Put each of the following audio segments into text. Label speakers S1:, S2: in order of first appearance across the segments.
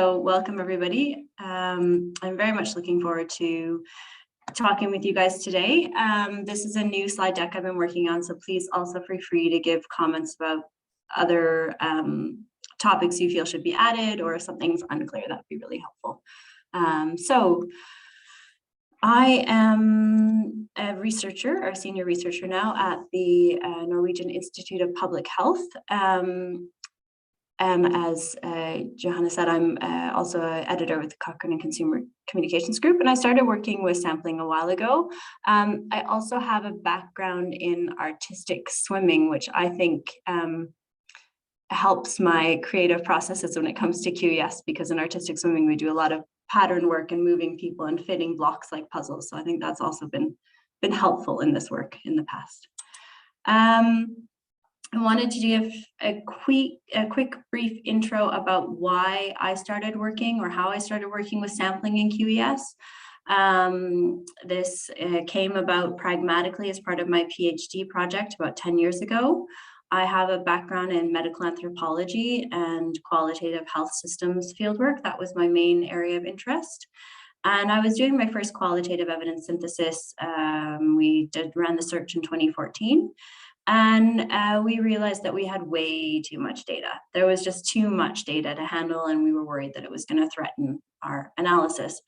S1: So welcome everybody. I'm very much looking forward to talking with you guys today. This is a new slide deck I've been working on, so please also feel free to give comments about other topics you feel should be added, or if something's unclear, that'd be really helpful. So I am a researcher, or a senior researcher now, at the Norwegian Institute of Public Health. And as Johanna said, I'm also an editor with the Cochrane and Consumer Communications Group, and I started working with sampling a while ago. I also have a background in artistic swimming, which I think helps my creative processes when it comes to QES, because in artistic swimming, we do a lot of pattern work and moving people and fitting blocks like puzzles. So I think that's also been helpful in this work in the past. I wanted to give a quick brief intro about why I started working, or how I started working with sampling in QES. This came about pragmatically as part of my PhD project about 10 years ago. I have a background in medical anthropology and qualitative health systems fieldwork. That was my main area of interest. And I was doing my first qualitative evidence synthesis. We ran the search in 2014. And we realized that we had way too much data. There was just too much data to handle, and we were worried that it was going to threaten our analysis.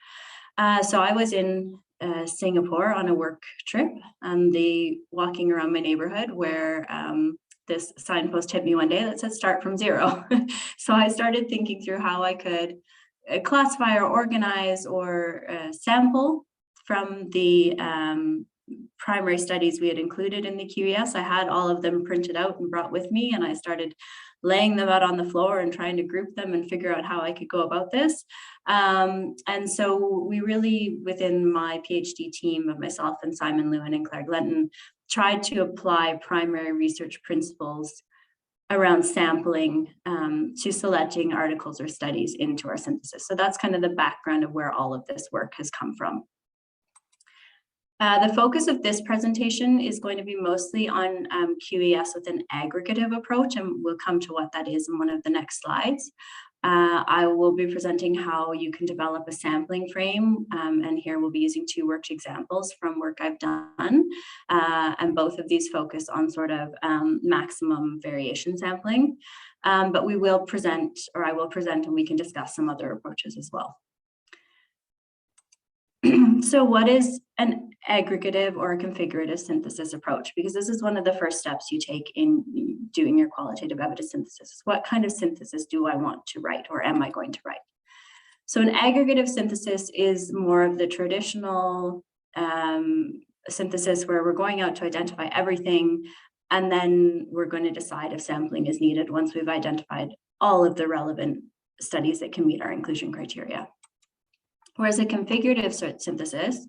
S1: So I was in Singapore on a work trip, and walking around my neighborhood where this signpost hit me one day that said start from zero. So I started thinking through how I could classify or organize or sample from the primary studies we had included in the QES. I had all of them printed out and brought with me, and I started laying them out on the floor and trying to group them and figure out how I could go about this. And so we really, within my PhD team of myself and Simon Lewin and Claire Glenton, tried to apply primary research principles around sampling to selecting articles or studies into our synthesis. So that's kind of the background of where all of this work has come from. The focus of this presentation is going to be mostly on QES with an aggregative approach, and we'll come to what that is in one of the next slides. I will be presenting how you can develop a sampling frame, and here we'll be using two worked examples from work I've done, and both of these focus on sort of maximum variation sampling, but we will present, or I will present, and we can discuss some other approaches as well. So what is an aggregative or a configurative synthesis approach? Because this is one of the first steps you take in doing your qualitative evidence synthesis. What kind of synthesis do I want to write, or am I going to write? So an aggregative synthesis is more of the traditional synthesis where we're going out to identify everything, and then we're going to decide if sampling is needed once we've identified all of the relevant studies that can meet our inclusion criteria. Whereas a configurative synthesis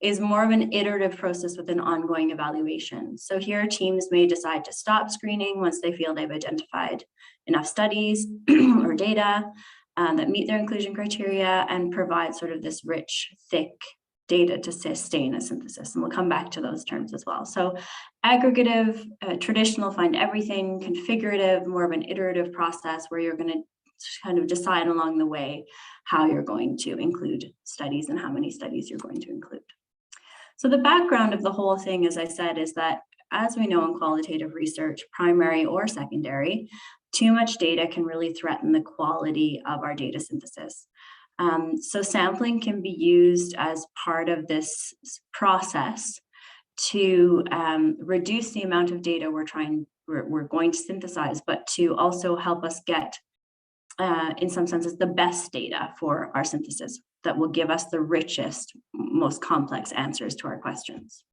S1: is more of an iterative process with an ongoing evaluation. So here teams may decide to stop screening once they feel they've identified enough studies or data that meet their inclusion criteria, and provide sort of this rich, thick data to sustain a synthesis. And we'll come back to those terms as well. So aggregative, traditional, find everything; configurative, more of an iterative process where you're going to kind of decide along the way how you're going to include studies and how many studies you're going to include. So the background of the whole thing, as I said, is that as we know in qualitative research, primary or secondary, too much data can really threaten the quality of our data synthesis. So sampling can be used as part of this process to reduce the amount of data we're going to synthesize, but to also help us get in some senses, the best data for our synthesis that will give us the richest, most complex answers to our questions.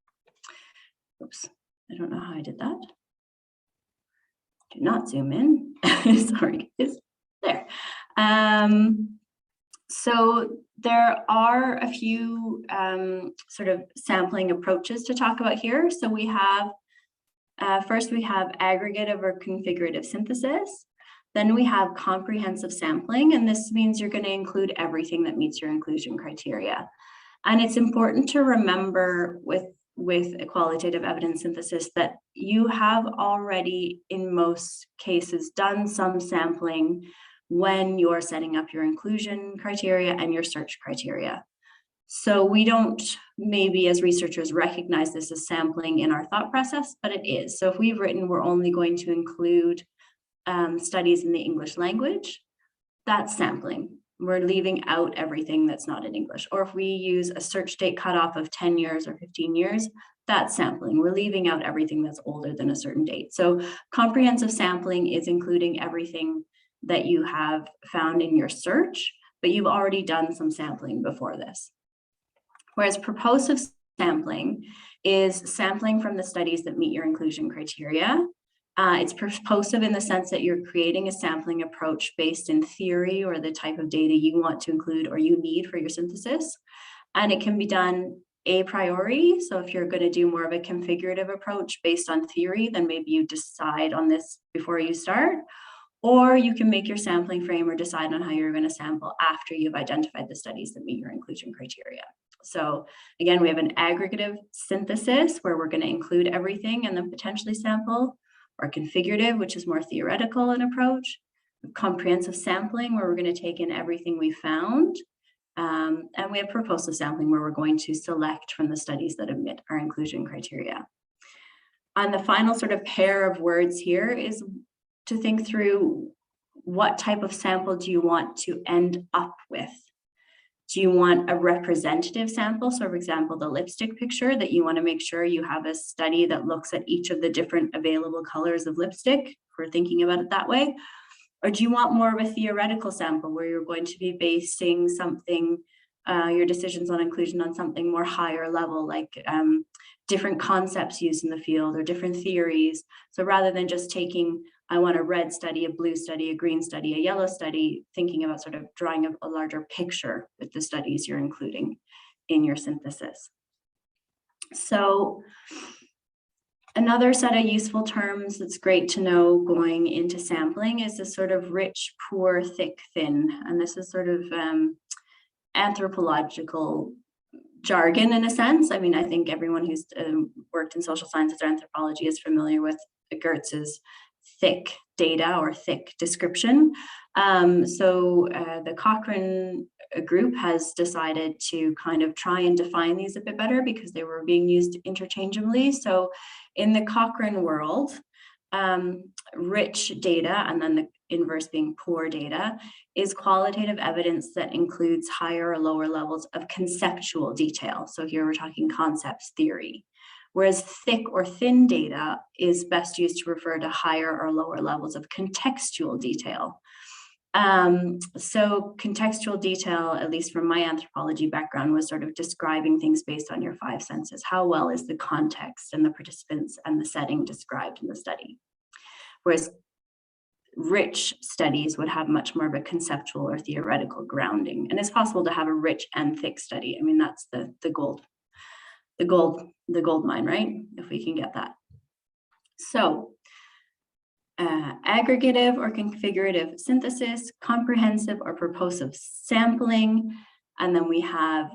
S1: Oops, I don't know how I did that. Do not zoom in. Sorry, guys. There. So there are a few sort of sampling approaches to talk about here. So we have, first we have aggregative or configurative synthesis. Then we have comprehensive sampling, and this means you're going to include everything that meets your inclusion criteria. And it's important to remember with a qualitative evidence synthesis that you have already, in most cases, done some sampling when you're setting up your inclusion criteria and your search criteria. So we don't maybe as researchers recognize this as sampling in our thought process, but it is. So if we've written we're only going to include studies in the English language, that's sampling. We're leaving out everything that's not in English. Or if we use a search date cutoff of 10 years or 15 years, that's sampling. We're leaving out everything that's older than a certain date. So comprehensive sampling is including everything that you have found in your search, but you've already done some sampling before this. Whereas purposive sampling is sampling from the studies that meet your inclusion criteria. It's purposive in the sense that you're creating a sampling approach based in theory or the type of data you want to include or you need for your synthesis. And it can be done a priori. So if you're going to do more of a configurative approach based on theory, then maybe you decide on this before you start. Or you can make your sampling frame or decide on how you're going to sample after you've identified the studies that meet your inclusion criteria. So again, we have an aggregative synthesis where we're going to include everything and then potentially sample, or configurative, which is more theoretical in approach, comprehensive sampling, where we're going to take in everything we found, and we have purposive sampling, where we're going to select from the studies that meet our inclusion criteria. And the final sort of pair of words here is to think through what type of sample do you want to end up with. Do you want a representative sample? So for example, the lipstick picture, that you want to make sure you have a study that looks at each of the different available colors of lipstick, if we're thinking about it that way. Or do you want more of a theoretical sample where you're going to be basing something, your decisions on inclusion on something more higher level, like different concepts used in the field or different theories. So rather than just taking, I want a red study, a blue study, a green study, a yellow study, thinking about sort of drawing a larger picture with the studies you're including in your synthesis. So another set of useful terms that's great to know going into sampling is this sort of rich, poor, thick, thin. And this is sort of anthropological jargon in a sense. I mean, I think everyone who's worked in social sciences or anthropology is familiar with Gertz's thick data or thick description. The Cochrane group has decided to kind of try and define these a bit better because they were being used interchangeably. So in the Cochrane world, rich data, and then the inverse being poor data, is qualitative evidence that includes higher or lower levels of conceptual detail. So here we're talking concepts theory. Whereas thick or thin data is best used to refer to higher or lower levels of contextual detail. So contextual detail, at least from my anthropology background, was sort of describing things based on your five senses. How well is the context and the participants and the setting described in the study? Whereas rich studies would have much more of a conceptual or theoretical grounding. And it's possible to have a rich and thick study. I mean, that's the gold mine, right? If we can get that. So aggregative or configurative synthesis, comprehensive or purposive sampling, and then we have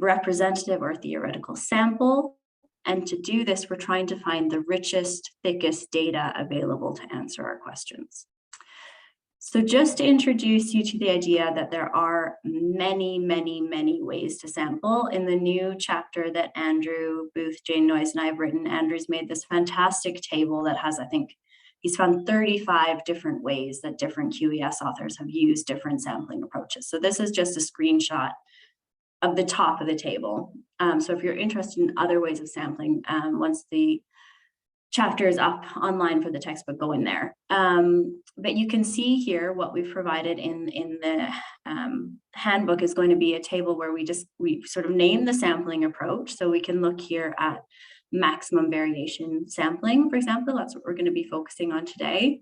S1: representative or theoretical sample. And to do this, we're trying to find the richest, thickest data available to answer our questions. So just to introduce you to the idea that there are many, many, many ways to sample. In the new chapter that Andrew Booth, Jane Noyes, and I have written, Andrew's made this fantastic table that has, I think, he's found 35 different ways that different QES authors have used different sampling approaches. So this is just a screenshot of the top of the table. So if you're interested in other ways of sampling, once the chapter is up online for the textbook, go in there. But you can see here what we've provided in the handbook is going to be a table where we sort of name the sampling approach. So we can look here at maximum variation sampling, for example. That's what we're going to be focusing on today.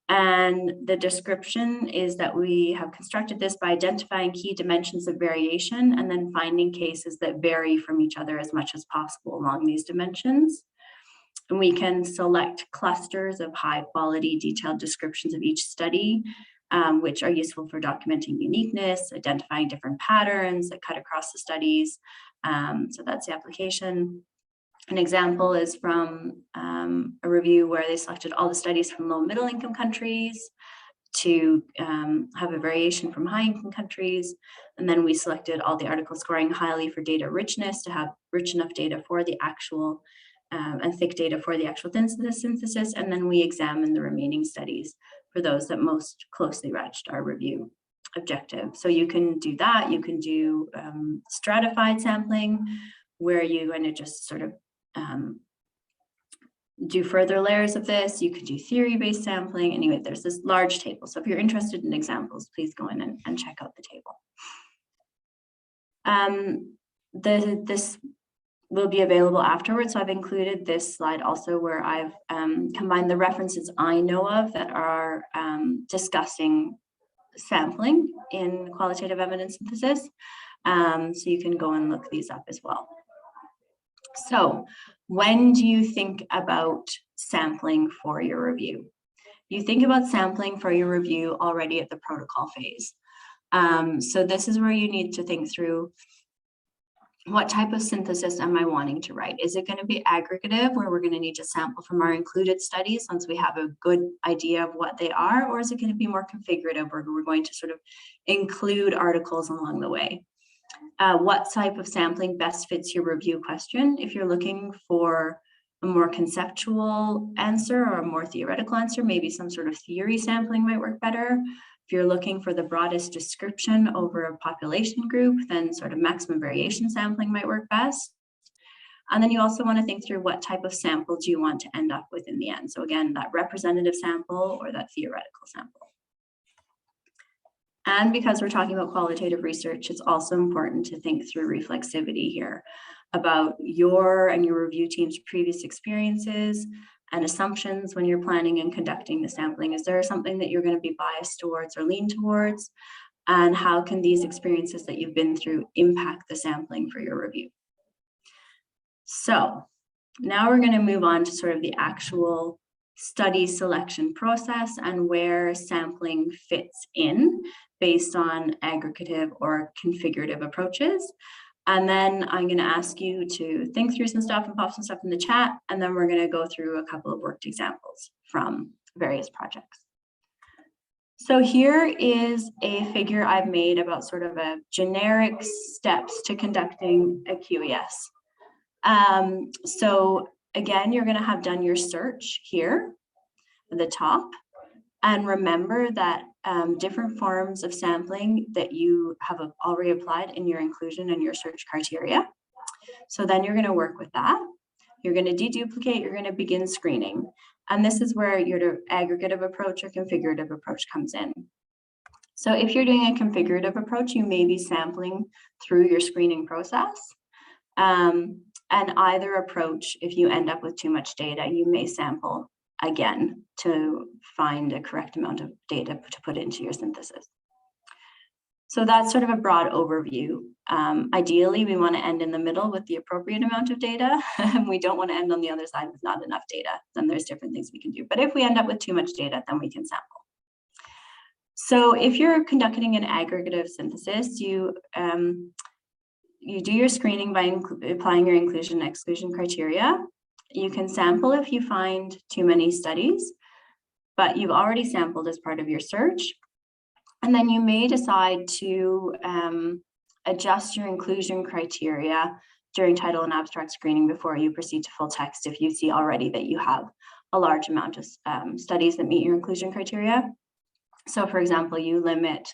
S1: And the description is that we have constructed this by identifying key dimensions of variation and then finding cases that vary from each other as much as possible along these dimensions. And we can select clusters of high quality detailed descriptions of each study, which are useful for documenting uniqueness, identifying different patterns that cut across the studies. So that's the application. An example is from a review where they selected all the studies from low and middle income countries to have a variation from high-income countries. And then we selected all the articles scoring highly for data richness to have rich enough data for the actual and thick data for the actual synthesis. And then we examined the remaining studies for those that most closely matched our review objective. So you can do that. You can do stratified sampling, where you're going to just sort of do further layers of this. You could do theory-based sampling. Anyway, there's this large table. So if you're interested in examples, please go in and check out the table. This will be available afterwards. So I've included this slide also where I've combined the references I know of that are discussing sampling in qualitative evidence synthesis. So you can go and look these up as well. So when do you think about sampling for your review? You think about sampling for your review already at the protocol phase. So this is where you need to think through, what type of synthesis am I wanting to write? Is it going to be aggregative, where we're going to need to sample from our included studies once we have a good idea of what they are? Or is it going to be more configurative, where we're going to sort of include articles along the way? What type of sampling best fits your review question? If you're looking for a more conceptual answer or a more theoretical answer, maybe some sort of theory sampling might work better. If you're looking for the broadest description over a population group, then sort of maximum variation sampling might work best. And then you also want to think through, what type of sample do you want to end up with in the end? So again, that representative sample or that theoretical sample. And because we're talking about qualitative research, it's also important to think through reflexivity here, about your and your review team's previous experiences and assumptions when you're planning and conducting the sampling. Is there something that you're going to be biased towards or lean towards? And how can these experiences that you've been through impact the sampling for your review? So now we're going to move on to sort of the actual study selection process and where sampling fits in based on aggregative or configurative approaches. And then I'm going to ask you to think through some stuff and pop some stuff in the chat. And then we're going to go through a couple of worked examples from various projects. So here is a figure I've made about sort of a generic steps to conducting a QES. So again, you're going to have done your search here at the top. And remember that different forms of sampling that you have already applied in your inclusion and your search criteria. So then you're going to work with that. You're going to deduplicate, you're going to begin screening. And this is where your aggregative approach or configurative approach comes in. So if you're doing a configurative approach, you may be sampling through your screening process. And either approach, if you end up with too much data, you may sample again to find a correct amount of data to put into your synthesis. So that's sort of a broad overview. Ideally, we want to end in the middle with the appropriate amount of data. We don't want to end on the other side with not enough data. Then there's different things we can do. But if we end up with too much data, then we can sample. So if you're conducting an aggregative synthesis, you do your screening by applying your inclusion and exclusion criteria. You can sample if you find too many studies, but you've already sampled as part of your search. And then you may decide to adjust your inclusion criteria during title and abstract screening before you proceed to full text if you see already that you have a large amount of studies that meet your inclusion criteria. So for example, you limit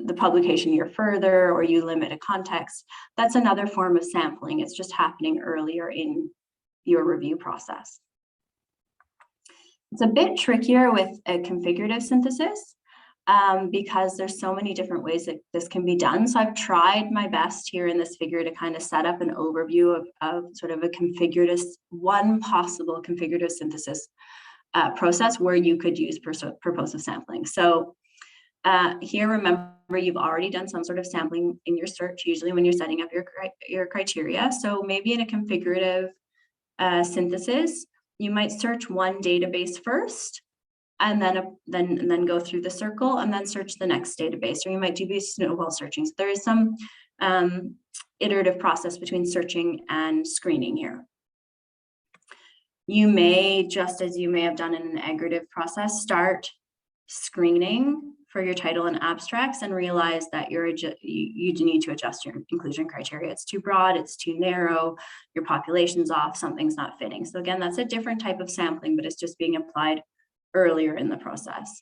S1: the publication year further, or you limit a context. That's another form of sampling. It's just happening earlier in your review process. It's a bit trickier with a configurative synthesis because there's so many different ways that this can be done. So I've tried my best here in this figure to kind of set up an overview of sort of a configurative, one possible configurative synthesis process where you could use purposive sampling. So here, remember, you've already done some sort of sampling in your search, usually when you're setting up your criteria. So maybe in a configurative synthesis, you might search one database first, and then go through the circle, and then search the next database. Or you might do snowball searching. So there is some iterative process between searching and screening here. You may, just as you may have done in an aggregative process, start screening for your title and abstracts and realize that you need to adjust your inclusion criteria. It's too broad, it's too narrow, your population's off, something's not fitting. So again, that's a different type of sampling, but it's just being applied earlier in the process.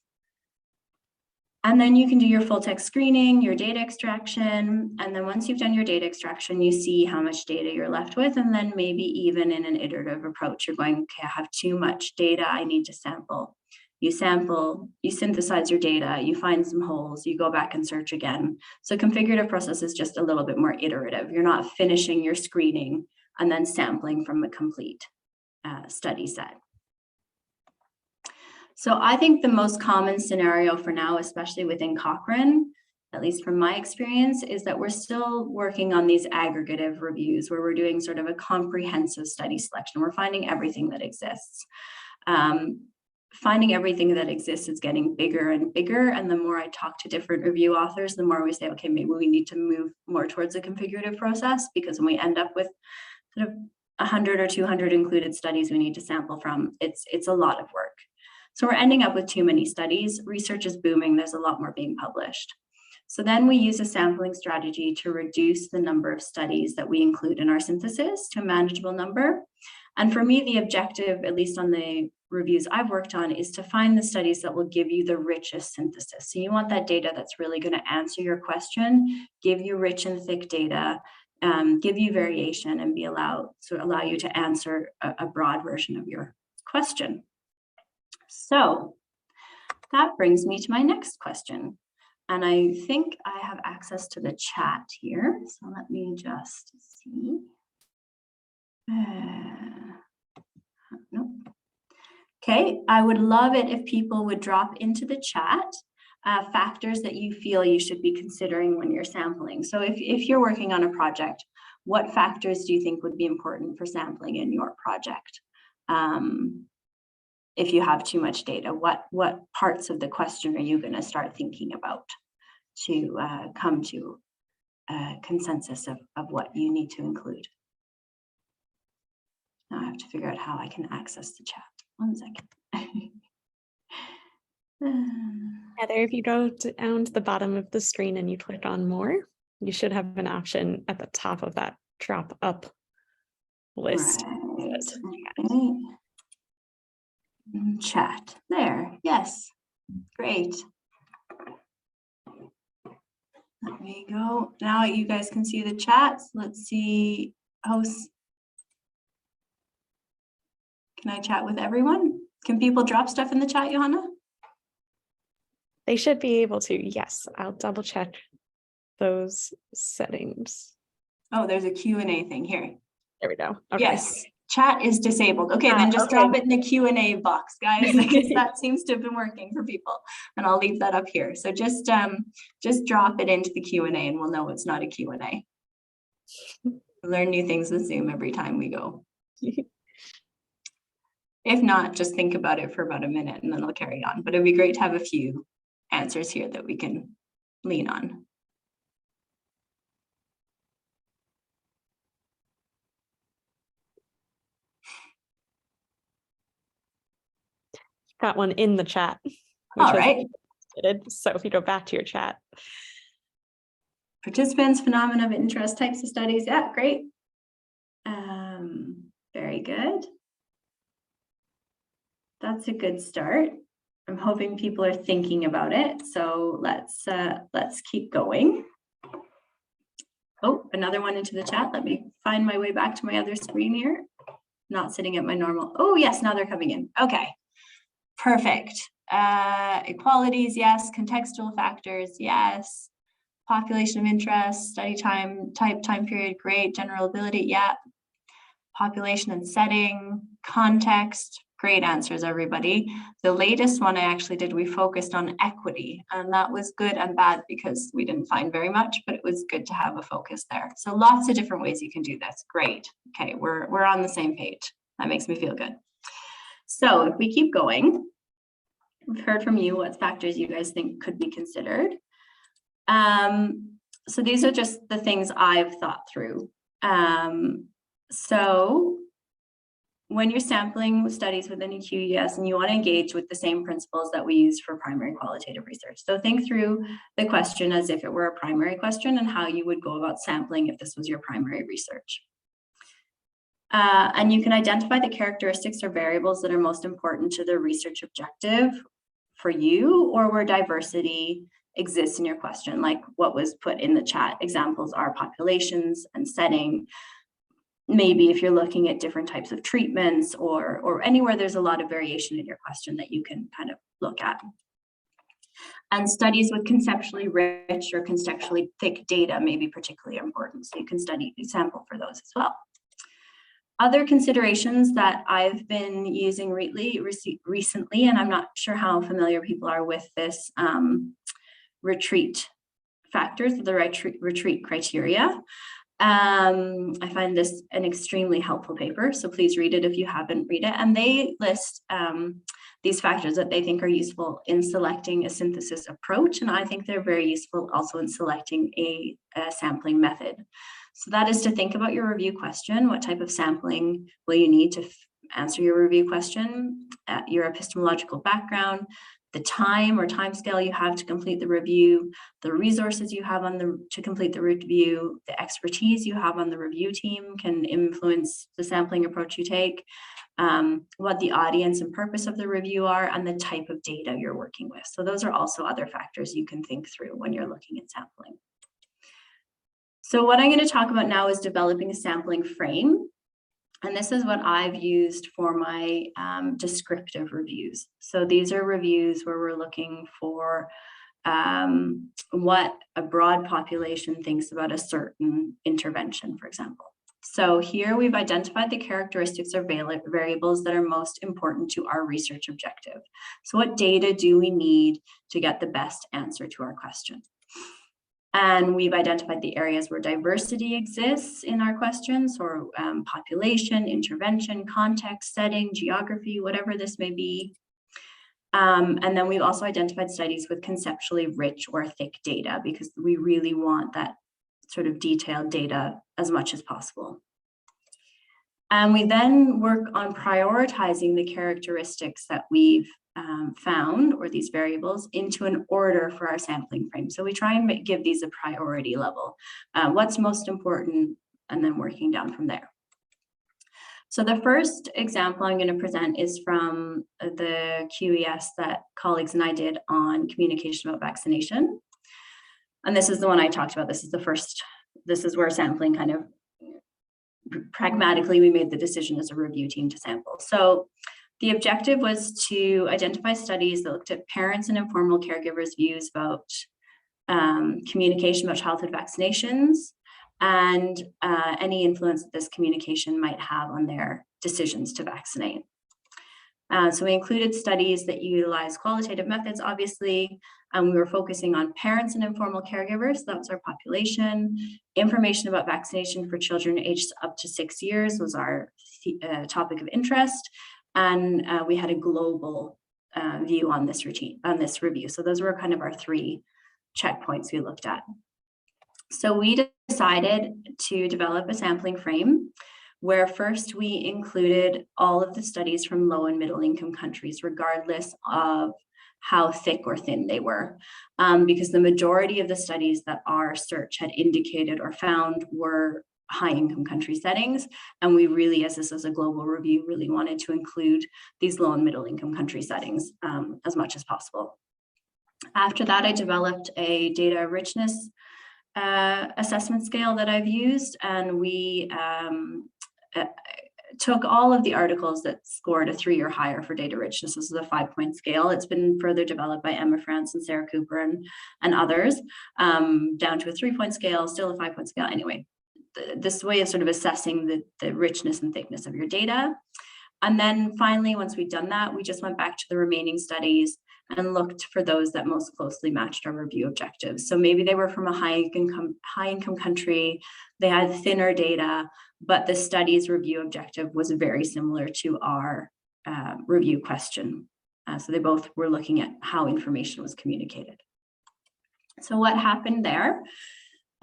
S1: And then you can do your full text screening, your data extraction. And then once you've done your data extraction, you see how much data you're left with. And then maybe even in an iterative approach, you're going, okay, I have too much data, I need to sample. You sample, you synthesize your data, you find some holes, you go back and search again. So configurative process is just a little bit more iterative. You're not finishing your screening and then sampling from a complete study set. So I think the most common scenario for now, especially within Cochrane, at least from my experience, is that we're still working on these aggregative reviews where we're doing sort of a comprehensive study selection. We're finding everything that exists. Finding everything that exists is getting bigger and bigger. And the more I talk to different review authors, the more we say, okay, maybe we need to move more towards a configurative process, because when we end up with sort of 100 or 200 included studies we need to sample from, it's a lot of work. So we're ending up with too many studies. Research is booming. There's a lot more being published. So then we use a sampling strategy to reduce the number of studies that we include in our synthesis to a manageable number. And for me, the objective, at least on the reviews I've worked on, is to find the studies that will give you the richest synthesis. So you want that data that's really going to answer your question, give you rich and thick data, give you variation, and allow you to answer a broad version of your question. So that brings me to my next question. And I think I have access to the chat here. So let me just see. Nope. Okay, I would love it if people would drop into the chat factors that you feel you should be considering when you're sampling. So if you're working on a project, what factors do you think would be important for sampling in your project? If you have too much data, what parts of the question are you going to start thinking about to come to a consensus of what you need to include? Now I have to figure out how I can access the chat. 1 second.
S2: Heather, if you go down to the bottom of the screen and you click on more, you should have an option at the top of that drop up list.
S1: Right. Okay. Chat there. Yes, great. Let me go. Now you guys can see the chats. Let's see. Hosts. Can I chat with everyone? Can people drop stuff in the chat, Johanna?
S2: They should be able to. Yes, I'll double check those settings.
S1: Oh, there's a Q&A thing here.
S2: There we go. Okay.
S1: Yes, chat is disabled. Okay, then just drop it in the Q&A box, guys, because that seems to have been working for people. And I'll leave that up here. So just drop it into the Q&A and we'll know it's not a Q&A. Learn new things with Zoom every time we go. If not, just think about it for about a minute and then I'll carry on. But it'd be great to have a few answers here that we can lean on.
S2: Got one in the chat.
S1: All right.
S2: So if you go back to your chat.
S1: Participants, phenomena of interest, types of studies. Yeah, great. Very good. That's a good start. I'm hoping people are thinking about it. So let's keep going. Oh, another one into the chat. Let me find my way back to my other screen here. Not sitting at my normal. Oh yes, now they're coming in. Okay, perfect. Equalities, yes. Contextual factors, yes. Population of interest, study time, type, time period, great. General ability, yeah. Population and setting, context, great answers, everybody. The latest one I actually did, we focused on equity, and that was good and bad because we didn't find very much, but it was good to have a focus there. So lots of different ways you can do this. Great. Okay, we're on the same page. That makes me feel good. So if we keep going, we've heard from you what factors you guys think could be considered. So these are just the things I've thought through. So when you're sampling studies within a QES and you want to engage with the same principles that we use for primary qualitative research. So think through the question as if it were a primary question and how you would go about sampling if this was your primary research. And you can identify the characteristics or variables that are most important to the research objective for you, or where diversity exists in your question, like what was put in the chat. Examples are populations and setting. Maybe if you're looking at different types of treatments or anywhere there's a lot of variation in your question that you can kind of look at. And studies with conceptually rich or contextually thick data may be particularly important. So you can sample for those as well. Other considerations that I've been using recently, and I'm not sure how familiar people are with this retreat factors, the retreat criteria. I find this an extremely helpful paper, so please read it if you haven't read it. And they list these factors that they think are useful in selecting a synthesis approach, and I think they're very useful also in selecting a sampling method. So that is to think about your review question. What type of sampling will you need to answer your review question? Your epistemological background, the time or time scale you have to complete the review, the resources you have to complete the review, the expertise you have on the review team can influence the sampling approach you take, what the audience and purpose of the review are, and the type of data you're working with. So those are also other factors you can think through when you're looking at sampling. So what I'm going to talk about now is developing a sampling frame. And this is what I've used for my descriptive reviews. So these are reviews where we're looking for what a broad population thinks about a certain intervention, for example. So here we've identified the characteristics or variables that are most important to our research objective. So what data do we need to get the best answer to our question? And we've identified the areas where diversity exists in our questions, or population, intervention, context, setting, geography, whatever this may be. And then we've also identified studies with conceptually rich or thick data, because we really want that sort of detailed data as much as possible. And we then work on prioritizing the characteristics that we've found, or these variables, into an order for our sampling frame. So we try and give these a priority level. What's most important, and then working down from there. So the first example I'm going to present is from the QES that colleagues and I did on communication about vaccination. And this is the one I talked about. This is where sampling kind of pragmatically, we made the decision as a review team to sample. So the objective was to identify studies that looked at parents and informal caregivers' views about communication about childhood vaccinations and any influence that this communication might have on their decisions to vaccinate. So we included studies that utilize qualitative methods, obviously, and we were focusing on parents and informal caregivers. That was our population. Information about vaccination for children aged up to 6 years was our topic of interest. And we had a global view on this review. So those were kind of our 3 checkpoints we looked at. So we decided to develop a sampling frame where first we included all of the studies from low and middle income countries, regardless of how thick or thin they were, because the majority of the studies that our search had indicated or found were high income country settings. And we really, as this was a global review, really wanted to include these low and middle income country settings as much as possible. After that, I developed a data richness assessment scale that I've used, and we took all of the articles that scored a 3 or higher for data richness. This is a 5-point scale. It's been further developed by Emma France and Sarah Cooper and others, down to a 3-point scale, still a 5-point scale. Anyway, this way of sort of assessing the richness and thickness of your data. And then finally, once we'd done that, we just went back to the remaining studies and looked for those that most closely matched our review objectives. So maybe they were from a high income country, they had thinner data, but the study's review objective was very similar to our review question. So they both were looking at how information was communicated. So what happened there?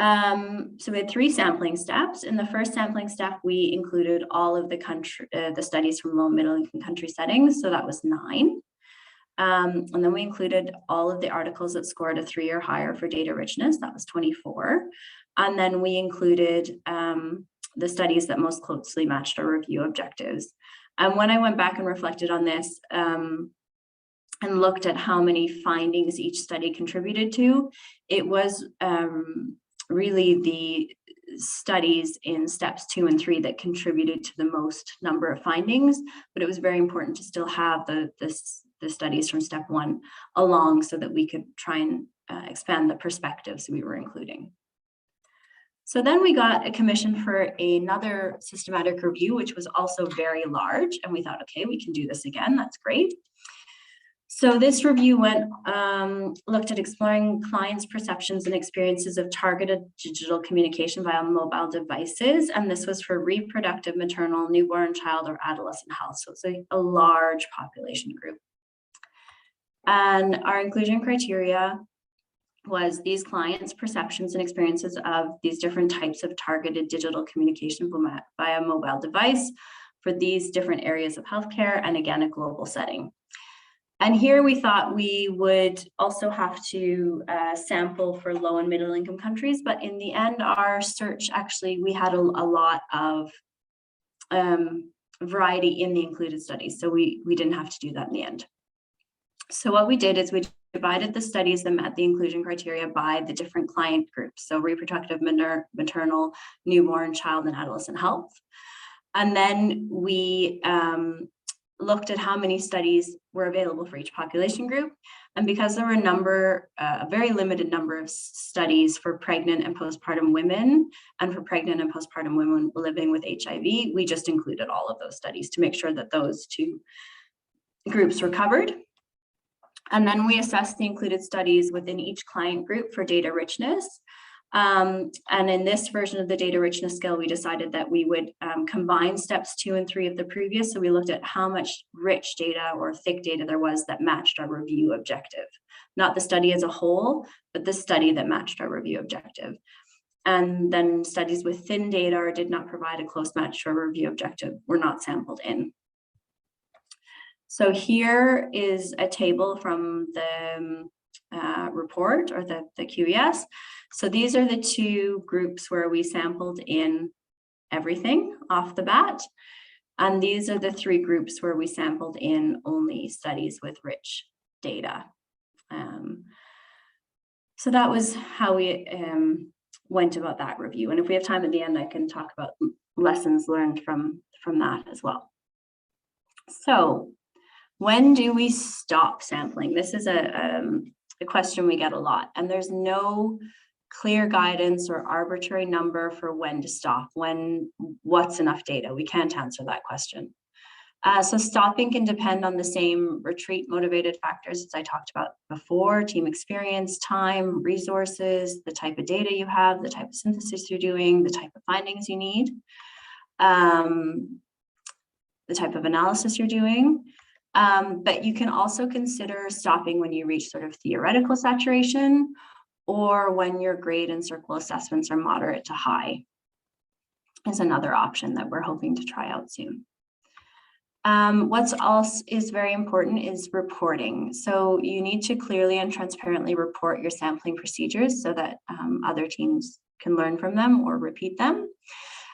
S1: So we had 3 sampling steps. In the first sampling step, we included all of the studies from low and middle income country settings. So that was 9. And then we included all of the articles that scored a 3 or higher for data richness. That was 24. And then we included the studies that most closely matched our review objectives. And when I went back and reflected on this and looked at how many findings each study contributed to, it was really the studies in steps 2 and 3 that contributed to the most number of findings, but it was very important to still have the studies from step 1 along so that we could try and expand the perspectives we were including. So then we got a commission for another systematic review, which was also very large, and we thought, okay, we can do this again, that's great. So this review looked at exploring clients' perceptions and experiences of targeted digital communication via mobile devices. And this was for reproductive, maternal, newborn, child, or adolescent health. So it's a large population group. And our inclusion criteria was these clients' perceptions and experiences of these different types of targeted digital communication via mobile device for these different areas of healthcare, and again, a global setting. And here we thought we would also have to sample for low and middle income countries, but in the end, our search actually, we had a lot of variety in the included studies, so we didn't have to do that in the end. So what we did is we divided the studies that met the inclusion criteria by the different client groups, so reproductive, maternal, newborn, child, and adolescent health. And then we looked at how many studies were available for each population group. And because there were a very limited number of studies for pregnant and postpartum women and for pregnant and postpartum women living with HIV, we just included all of those studies to make sure that those 2 groups were covered. And then we assessed the included studies within each client group for data richness. And in this version of the data richness scale, we decided that we would combine steps 2 and 3 of the previous. So we looked at how much rich data or thick data there was that matched our review objective. Not the study as a whole, but the study that matched our review objective. And then studies with thin data or did not provide a close match to our review objective were not sampled in. So here is a table from the report or the QES. So these are the 2 groups where we sampled in everything off the bat. And these are the 3 groups where we sampled in only studies with rich data. So that was how we went about that review. And if we have time at the end, I can talk about lessons learned from that as well. So when do we stop sampling? This is a question we get a lot, and there's no clear guidance or arbitrary number for when to stop, what's enough data. We can't answer that question. So stopping can depend on the same retreat motivated factors as I talked about before: team experience, time, resources, the type of data you have, the type of synthesis you're doing, the type of findings you need, the type of analysis you're doing. But you can also consider stopping when you reach sort of theoretical saturation or when your grade and circle assessments are moderate to high is another option that we're hoping to try out soon. What's else is very important is reporting. So you need to clearly and transparently report your sampling procedures so that other teams can learn from them or repeat them.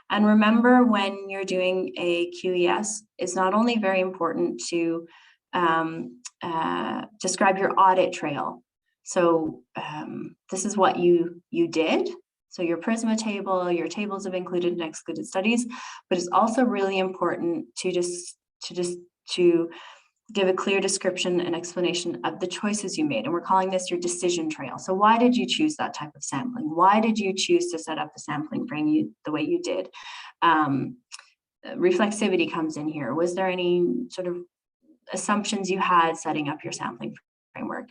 S1: And remember, when you're doing a QES, it's not only very important to describe your audit trail. So this is what you did. So your Prisma table, your tables of included and excluded studies, but it's also really important to give a clear description and explanation of the choices you made. And we're calling this your decision trail. So why did you choose that type of sampling? Why did you choose to set up the sampling frame the way you did? Reflexivity comes in here. Was there any sort of assumptions you had setting up your sampling framework?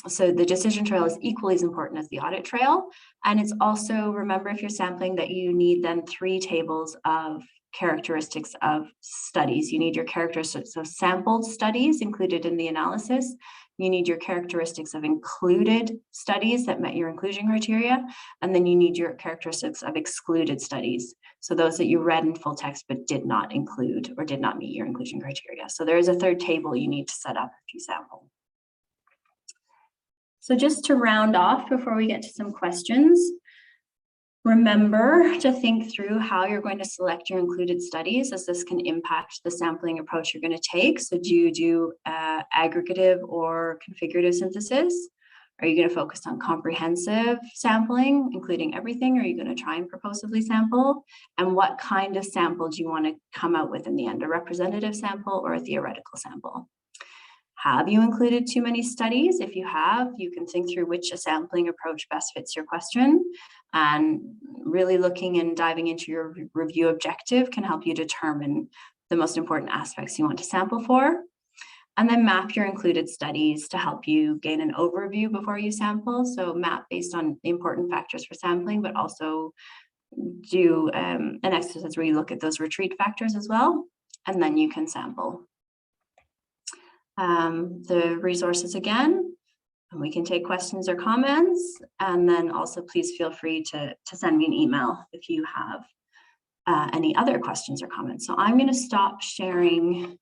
S1: So the decision trail is equally as important as the audit trail. And it's also, remember, if you're sampling, that you need then 3 tables of characteristics of studies. You need your characteristics of sampled studies included in the analysis. you need your characteristics of included studies that met your inclusion criteria, and then you need your characteristics of excluded studies. So those that you read in full text but did not include or did not meet your inclusion criteria. So there is a third table you need to set up if you sample. So just to round off before we get to some questions, remember to think through how you're going to select your included studies, as this can impact the sampling approach you're going to take. So do you do aggregative or configurative synthesis? Are you going to focus on comprehensive sampling, including everything? Or are you going to try and purposively sample? And what kind of sample do you want to come out with in the end, a representative sample or a theoretical sample? Have you included too many studies? If you have, you can think through which sampling approach best fits your question. And really looking and diving into your review objective can help you determine the most important aspects you want to sample for. And then map your included studies to help you gain an overview before you sample. So map based on the important factors for sampling, but also do an exercise where you look at those retreat factors as well, and then you can sample. The resources again, and we can take questions or comments, and then also please feel free to send me an email if you have any other questions or comments. So I'm going to stop sharing